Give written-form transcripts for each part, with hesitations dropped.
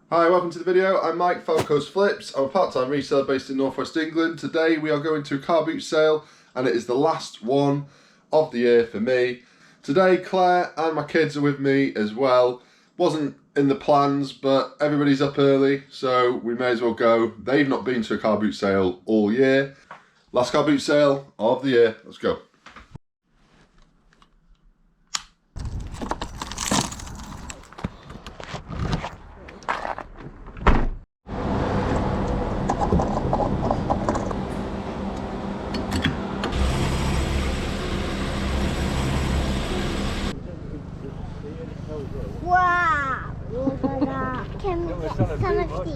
Hi, welcome to the video. I'm Mike, Falco's Flips. I'm a part-time reseller based in North West England. Today we are going to a car boot sale and it is the last one of the year for me. Today Claire and my kids are with me as well. Wasn't in the plans, but everybody's up early, so we may as well go. They've not been to a car boot sale all year. Last car boot sale of the year. Let's go. Wow! Can we get some of these?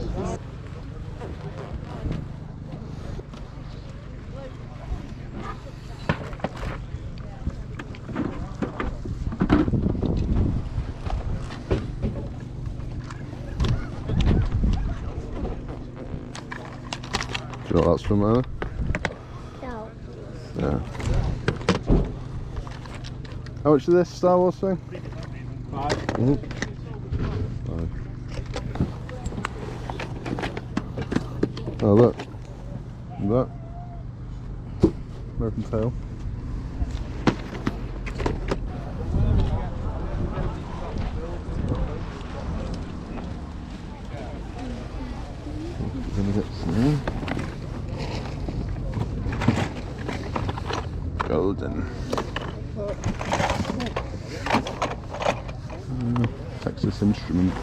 Do you know what that's from, Anna? No. Yeah. How much is this Star Wars thing? $5. Oh look, that American tail. Gonna get some golden. Texas Instruments.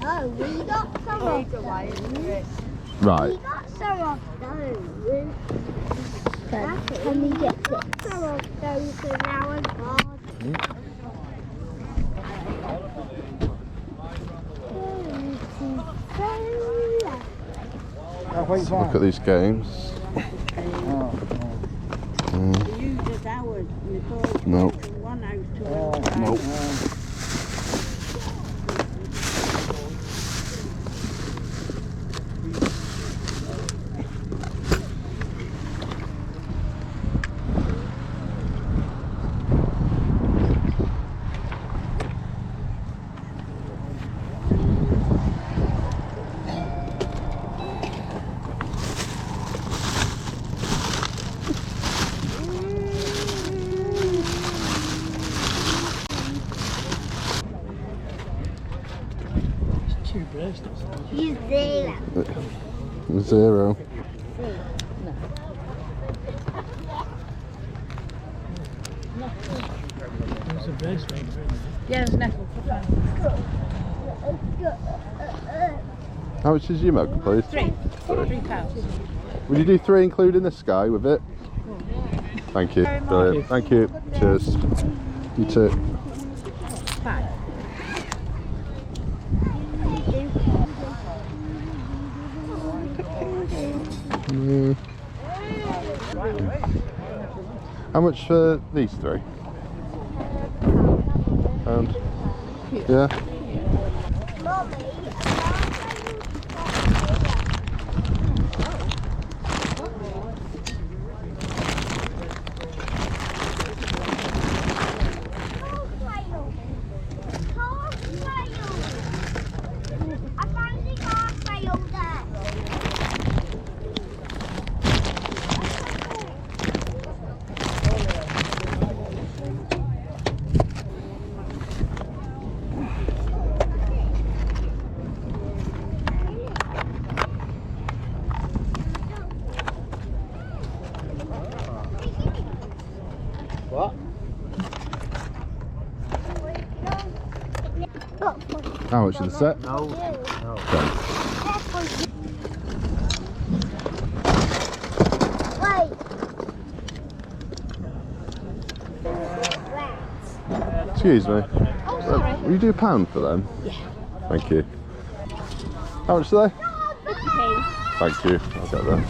Oh, we got some of those. Right. We got some of those. Can we get some of those in our garden? Let's look at these games. No. Nope. He's zero. Zero. Yeah, there's enough. How much is your mug, please? £3. Would you do 3 including this guy with it? Thank you. Brilliant. Thank you. Cheers. You too. 5. How much for these 3? £1. Yeah. What? How much is the set? No. Excuse me. Oh, sorry. Will you do £1 for them? Yeah. Thank you. How much are they? 50p. Thank you. I'll get them.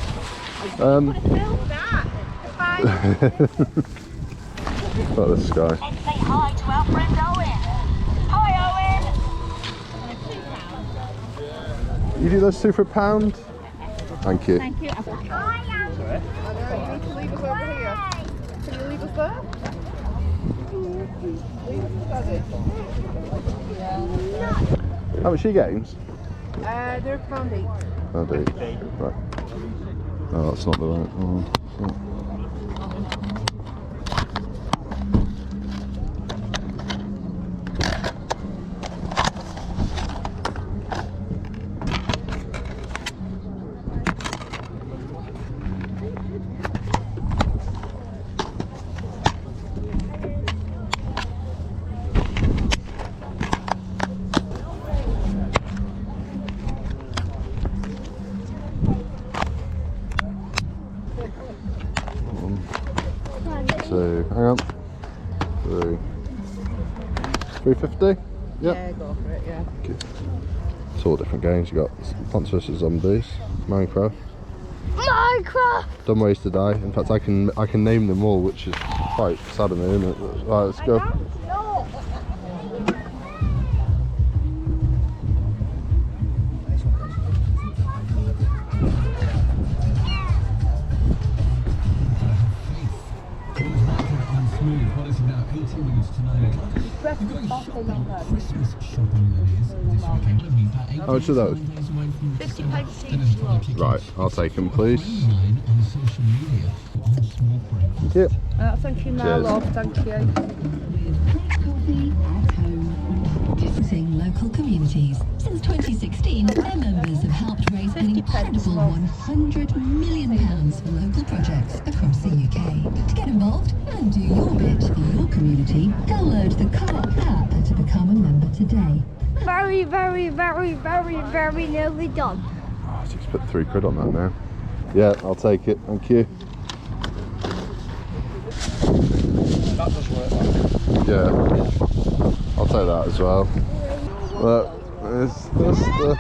Look at this guy. And say hi to our friend Owen. Hi, Owen. You do those 2 for £1? Thank you. Thank you. I am. Sorry? You need to leave us over here. Can you leave us there? Leave us, Daddy. How much are your games? They're £1 each. Oh, do you? Right. Oh, that's not the right one. So, hang on. 350? Yep. Yeah, go for it, yeah. Okay. It's all different games. You got Plants vs Zombies, Minecraft. Minecraft! Dumb Ways to Die. In fact, I can name them all, which is quite sad of me, isn't it? Right, let's go. How much are those? £50 each. Right, I'll take them, please. Thank you. Thank you, my Cheers. love. Thank you. Visiting local communities. Since 2016, their members have helped raise an incredible £100 million for local projects across the UK. To get involved and do your bit for your community, download the Co-op app to become a member today. Very, very, very, very, very nearly done. Oh, so just put £3 on that now. Yeah, I'll take it. Thank you. That does work. Yeah, I'll take that as well. Look, there's the.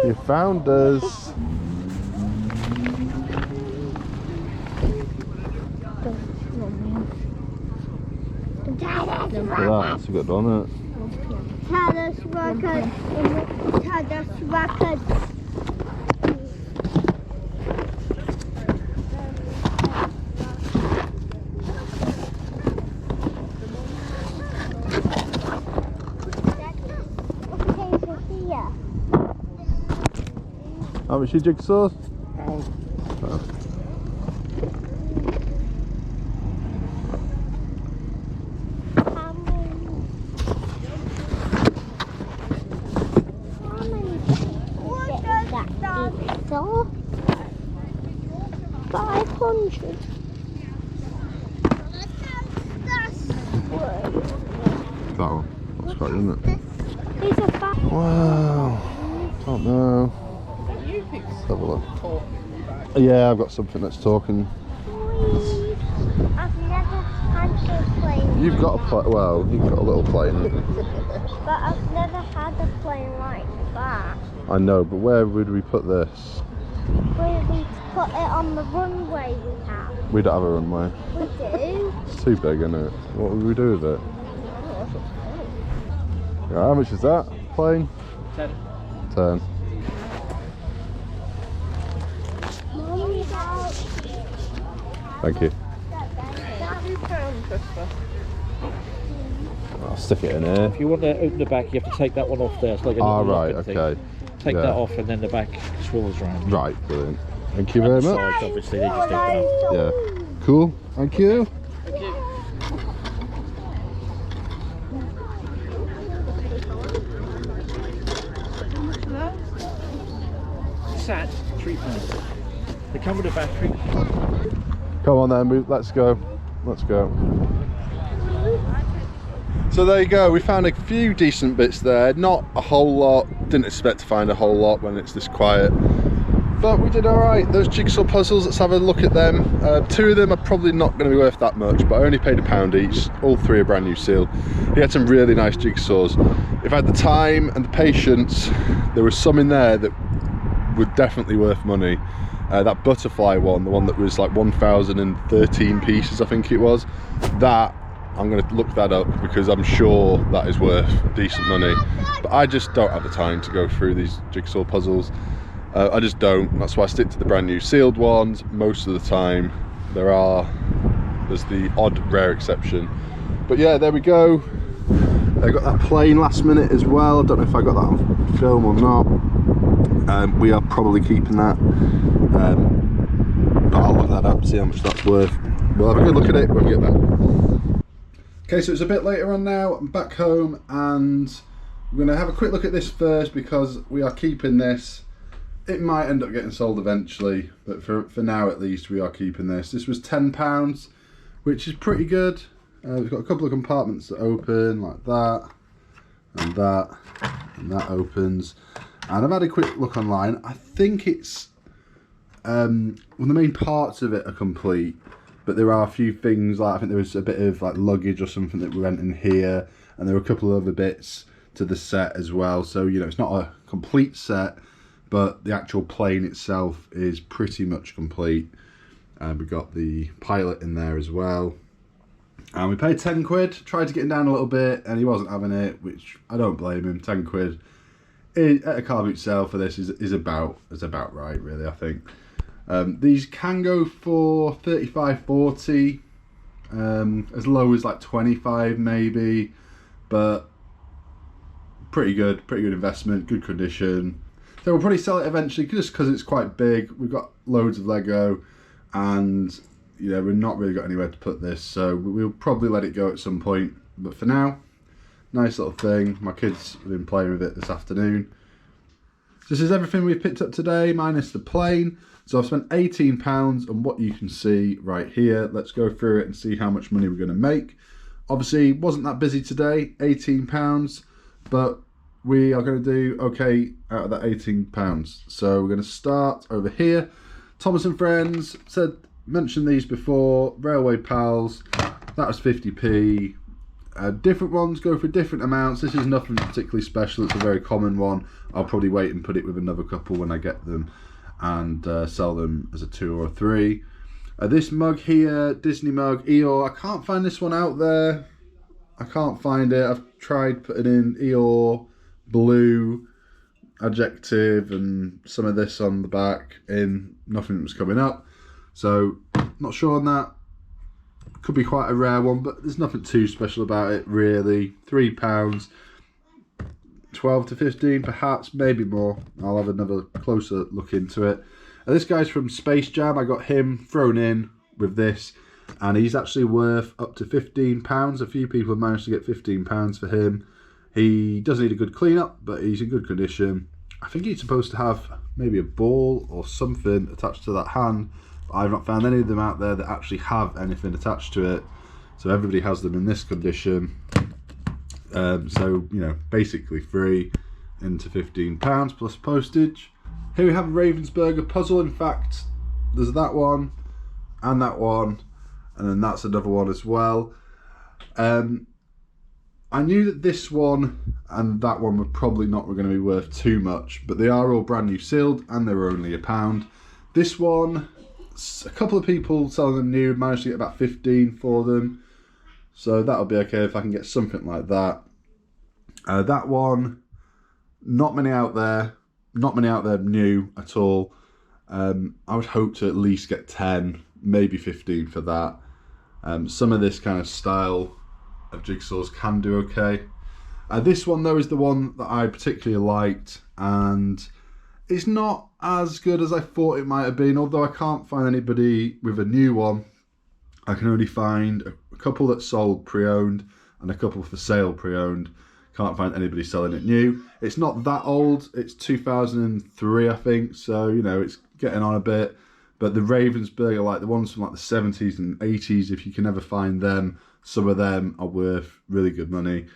You found us. Look at that, that's a good one, isn't it? Tennis racket. Tennis racket. How much your jigsaw? So 500. That one. That's quite, isn't it? These are 5. Wow. Don't know. Let's have a look. Yeah, I've got something that's talking. I've never had a plane. You've got a plane. Well, you've got a little plane. But I've never had a plane like that. I know, but where would we put this? We put it on the runway we have. We don't have a runway. We do. It's too big, isn't it? What would we do with it? Yeah, how much is that plane? 10. 10. Thank you. I'll stick it in here. If you want to open the back, you have to take that one off there. It's like a Ah, little right, locket thing. okay. Take Yeah. that off, and then the back swivels round. Right, brilliant. Thank you very much. Sides, obviously, they just open up. Yeah. Cool. Thank you. Sat, £3. They come with a battery. Come on then, let's go. Let's go. So there you go, we found a few decent bits there, not a whole lot, didn't expect to find a whole lot when it's this quiet, but we did alright. Those jigsaw puzzles, let's have a look at them. 2 of them are probably not going to be worth that much, but I only paid £1 each, all 3 are brand new seal. He had some really nice jigsaws. If I had the time and the patience, there was some in there that were definitely worth money. That butterfly one, the one that was like 1,013 pieces I think it was, that I'm going to look that up because I'm sure that is worth decent money, but I just don't have the time to go through these jigsaw puzzles. I just don't. That's why I stick to the brand new sealed ones most of the time. There's the odd rare exception, but yeah, there we go. I got that plane last minute as well. I don't know if I got that on film or not. We are probably keeping that. But I'll look that up, see how much that's worth. We'll have a good look at it when we get back. Okay, so it's a bit later on now. I'm back home and we're going to have a quick look at this first because we are keeping this. It might end up getting sold eventually, but for now at least we are keeping this. This was £10, which is pretty good. We've got a couple of compartments that open like that, and that opens. And I've had a quick look online. I think it's, well, the main parts of it are complete, but there are a few things, like I think there was a bit of like luggage or something that went in here, and there were a couple of other bits to the set as well. So, you know, it's not a complete set, but the actual plane itself is pretty much complete. We've got the pilot in there as well. And we paid 10 quid, tried to get him down a little bit, and he wasn't having it, which I don't blame him. 10 quid at a car boot sale for this is about right, really, I think. These can go for 35, 40, as low as like 25 maybe, but pretty good investment, good condition. So we'll probably sell it eventually just because it's quite big. We've got loads of Lego and, you know, we've not really got anywhere to put this, so we'll probably let it go at some point. But for now, nice little thing. My kids have been playing with it this afternoon. So this is everything we've picked up today, minus the plane. So I've spent £18 on what you can see right here. Let's go through it and see how much money we're going to make. Obviously, wasn't that busy today, £18, but we are going to do okay out of that £18. So we're going to start over here. Thomas and Friends, mentioned these before, Railway Pals, that was 50p. Different ones go for different amounts. This is nothing particularly special, it's a very common one. I'll probably wait and put it with another couple when I get them and sell them as a 2 or a 3. This mug here, Disney mug, Eeyore, I can't find this one out there. I can't find it. I've tried putting in Eeyore, blue, adjective and some of this on the back in, nothing was coming up. So, not sure on that. Could be quite a rare one, but there's nothing too special about it, really. £3, 12 to 15 perhaps, maybe more. I'll have another closer look into it. This guy's from Space Jam. I got him thrown in with this, and he's actually worth up to £15. A few people have managed to get £15 for him. He does need a good clean-up, but he's in good condition. I think he's supposed to have maybe a ball or something attached to that hand. I've not found any of them out there that actually have anything attached to it, so everybody has them in this condition. So, you know, basically free into £15 plus postage. Here we have a Ravensburger puzzle. In fact, there's that one and then that's another one as well. I knew that this one and that one were probably not going to be worth too much, but they are all brand new sealed and they were only £1. This one, a couple of people selling them new managed to get about 15 for them, so that'll be okay if I can get something like that. That one, not many out there new at all. I would hope to at least get 10, maybe 15 for that. Some of this kind of style of jigsaws can do okay. This one though is the one that I particularly liked, and it's not as good as I thought it might have been, although I can't find anybody with a new one. I can only find a couple that sold pre-owned and a couple for sale pre-owned. Can't find anybody selling it new. It's not that old, it's 2003 I think, so you know, it's getting on a bit. But the Ravensburger, like the ones from like the 70s and 80s, if you can ever find them, some of them are worth really good money.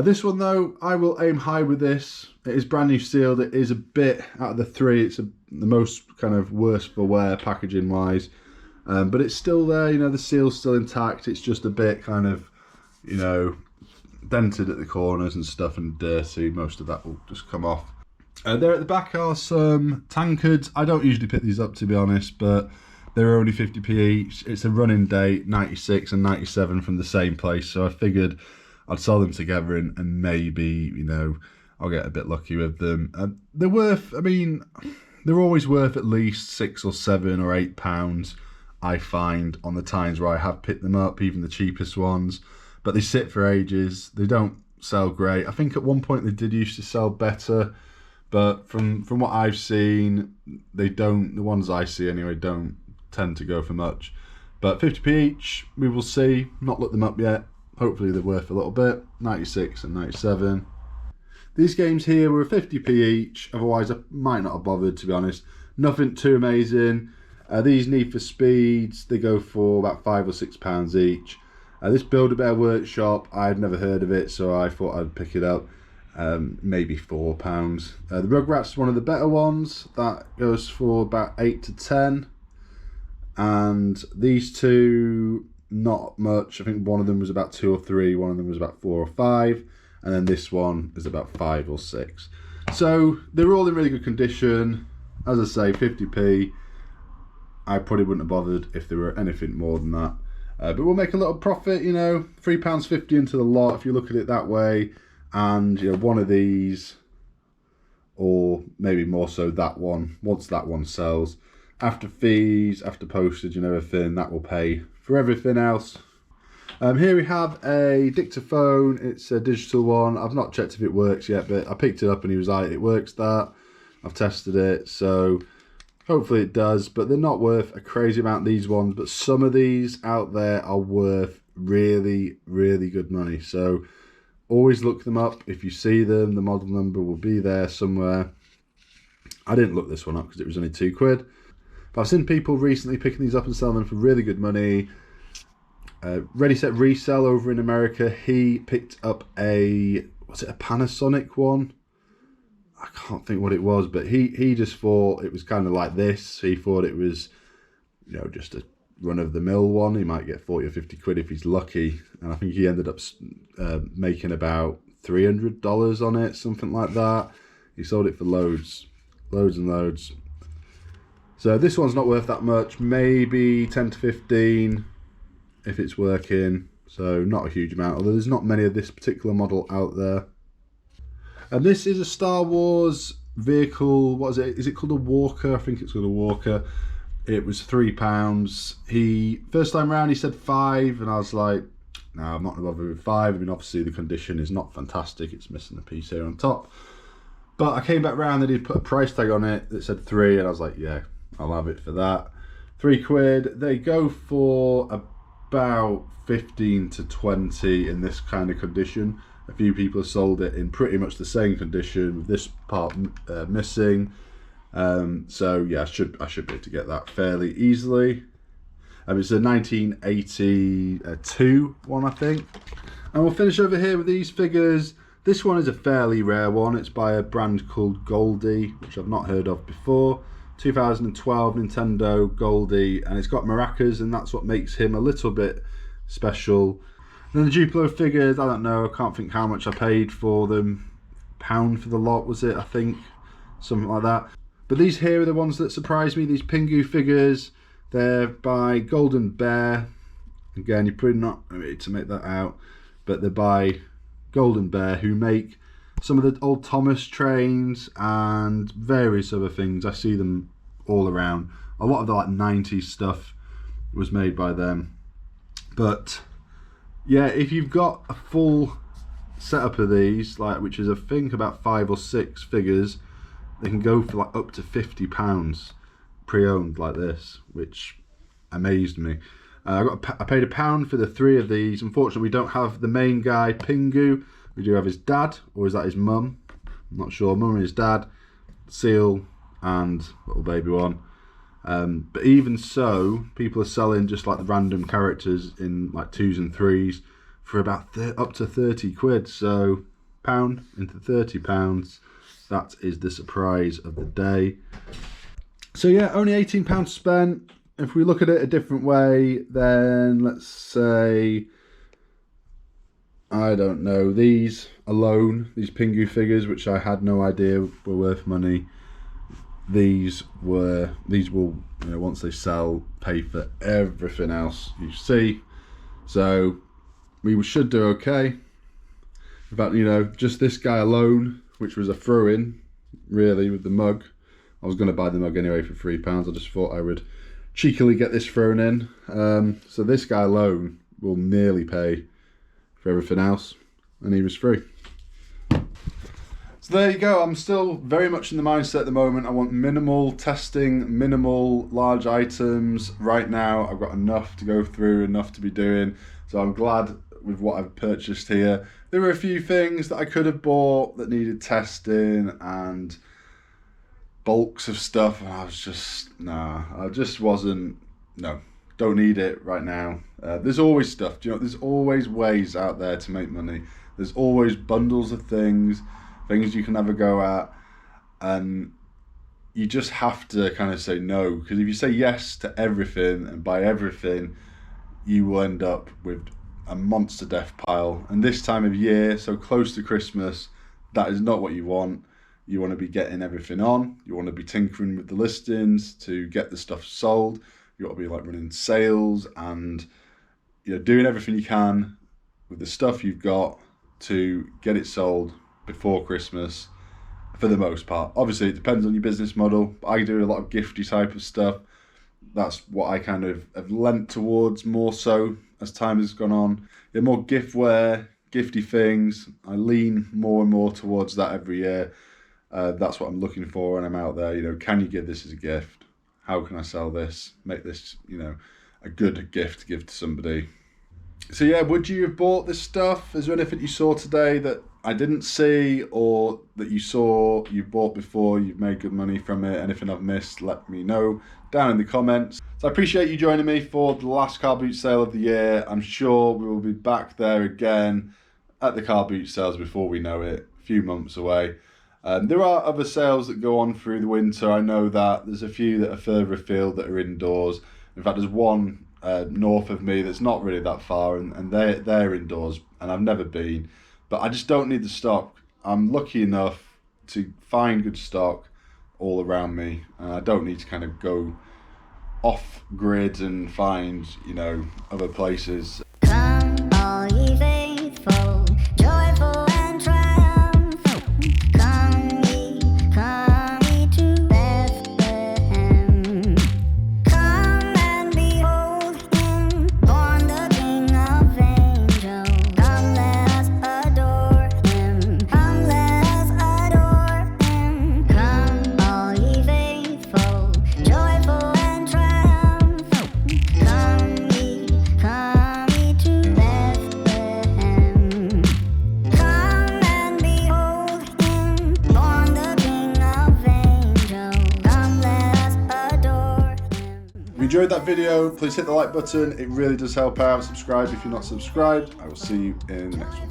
This one though, I will aim high with this. It is brand new sealed. It is a bit, out of the three, it's the most kind of worst for wear packaging wise. But it's still there, you know, the seal's still intact. It's just a bit kind of, you know, dented at the corners and stuff and dirty. Most of that will just come off. There at the back are some tankards. I don't usually pick these up, to be honest, but they're only 50p each. It's a running date, 96 and 97 from the same place, so I figured I'd sell them together and maybe, you know, I'll get a bit lucky with them. They're worth, I mean, they're always worth at least £6 or £7 or £8, I find, on the times where I have picked them up, even the cheapest ones. But they sit for ages. They don't sell great. I think at one point they did used to sell better, but from what I've seen, they don't. The ones I see anyway don't tend to go for much. But 50p each, we will see. Not looked them up yet. Hopefully they're worth a little bit. 96 and 97. These games here were 50p each. Otherwise, I might not have bothered, to be honest. Nothing too amazing. These Need for Speeds, they go for about £5 or £6 each. This Build-A-Bear Workshop, I'd never heard of it, so I thought I'd pick it up. Maybe £4. The Rugrats is one of the better ones. That goes for about 8 to 10. And these two, not much. I think one of them was about 2 or 3. One of them was about 4 or 5. And then this one is about 5 or 6. So they're all in really good condition. As I say, 50p. I probably wouldn't have bothered if there were anything more than that. But we'll make a little profit, you know, £3.50 into the lot if you look at it that way. And, you know, one of these, or maybe more so that one, once that one sells, after fees, after postage and everything, that will pay for everything else. Here we have a dictaphone. It's a digital one. I've not checked if it works yet, but I picked it up and he was like, it works that. I've tested it, so hopefully it does, but they're not worth a crazy amount, these ones, but some of these out there are worth really, really good money. So always look them up. If you see them, the model number will be there somewhere. I didn't look this one up because it was only £2. But I've seen people recently picking these up and selling them for really good money. Ready Set Resell over in America, he picked up a, was it a Panasonic one? I can't think what it was, but he just thought it was kind of like this. He thought it was, you know, just a run-of-the-mill one. He might get 40 or 50 quid if he's lucky. And I think he ended up making about $300 on it, something like that. He sold it for loads and loads. So this one's not worth that much, maybe 10 to 15 if it's working. So not a huge amount, although there's not many of this particular model out there. And this is a Star Wars vehicle. What is it? Is it called a Walker? I think it's called a Walker. It was £3. He first time round he said 5, and I was like, no, I'm not gonna bother with 5. I mean, obviously the condition is not fantastic. It's missing a piece here on top. But I came back round and he'd put a price tag on it that said 3, and I was like, yeah, I'll have it for that. £3. They go for about 15 to 20 in this kind of condition. A few people have sold it in pretty much the same condition with this part missing. So yeah, I should be able to get that fairly easily. It's a 1982 one, I think. And we'll finish over here with these figures. This one is a fairly rare one. It's by a brand called Goldie, which I've not heard of before. 2012 Nintendo Goldie, and it's got maracas, and that's what makes him a little bit special. And then the Duplo figures, I don't know, I can't think how much I paid for them. £1 for the lot, was it? I think something like that. But these here are the ones that surprised me. These Pingu figures, they're by Golden Bear. Again, you're probably not ready to make that out, but they're by Golden Bear, who make some of the old Thomas trains and various other things. I see them all around. A lot of the like 90s stuff was made by them. But yeah, if you've got a full setup of these, like, which is I think about 5 or 6 figures, they can go for like up to £50 pre-owned like this, which amazed me. I paid £1 for the 3 of these. Unfortunately, we don't have the main guy, Pingu. We do have his dad, or is that his mum? I'm not sure. Mum and his dad, Seal and little baby one. But even so, people are selling just like the random characters in like 2s and 3s for about up to 30 quid. So £1 into £30. That is the surprise of the day. So yeah, only £18 spent. If we look at it a different way, then let's say, I don't know, these alone, these Pingu figures, which I had no idea were worth money, these will, you know, once they sell, pay for everything else you see. So we should do okay. In fact, you know, just this guy alone, which was a throw-in, really, with the mug. I was going to buy the mug anyway for £3. I just thought I would cheekily get this thrown in. So this guy alone will nearly pay for everything else. and he was free. So there you go. I'm still very much in the mindset at the moment. I want minimal testing, minimal large items. Right now, I've got enough to go through, enough to be doing. So I'm glad with what I've purchased here. There were a few things that I could have bought that needed testing and bulks of stuff. And I was just, nah, I just wasn't, no, don't need it right now. There's always stuff, there's always ways out there to make money. There's always bundles of things you can have a go at, and you just have to kind of say no, because if you say yes to everything and buy everything, you will end up with a monster death pile. And this time of year, so close to Christmas, that is not what you want. You want to be getting everything on. You want to be tinkering with the listings to get the stuff sold. You want to be like running sales and doing everything you can with the stuff you've got to get it sold before Christmas, for the most part. Obviously, it depends on your business model. I do a lot of gifty type of stuff. That's what I kind of have lent towards more so as time has gone on. More giftware, gifty things. I lean more and more towards that every year. That's what I'm looking for when I'm out there. Can you give this as a gift? How can I sell this? Make this, a good gift to give to somebody. So yeah, would you have bought this stuff? Is there anything you saw today that I didn't see, or that you saw, you bought before, you've made good money from it? Anything I've missed, let me know down in the comments. So I appreciate you joining me for the last car boot sale of the year. I'm sure we will be back there again at the car boot sales before we know it, a few months away. There are other sales that go on through the winter. I know that there's a few that are further afield that are indoors. In fact, there's one north of me that's not really that far, and they're indoors, and I've never been. But I just don't need the stock. I'm lucky enough to find good stock all around me, and I don't need to kind of go off grid and find, other places. Come, all ye faithful, joyful and triumphant. Come ye to Bethlehem. Come and behold him, born the King of angels. Come, let us adore him. Come, let us adore him. Come, all ye faithful, joyful and triumphant. Come ye to Bethlehem. Come and behold him, born the King of angels. Come, let us adore him. If you enjoyed that video, please hit the like button. It really does help out. Subscribe if you're not subscribed. I will see you in the next one.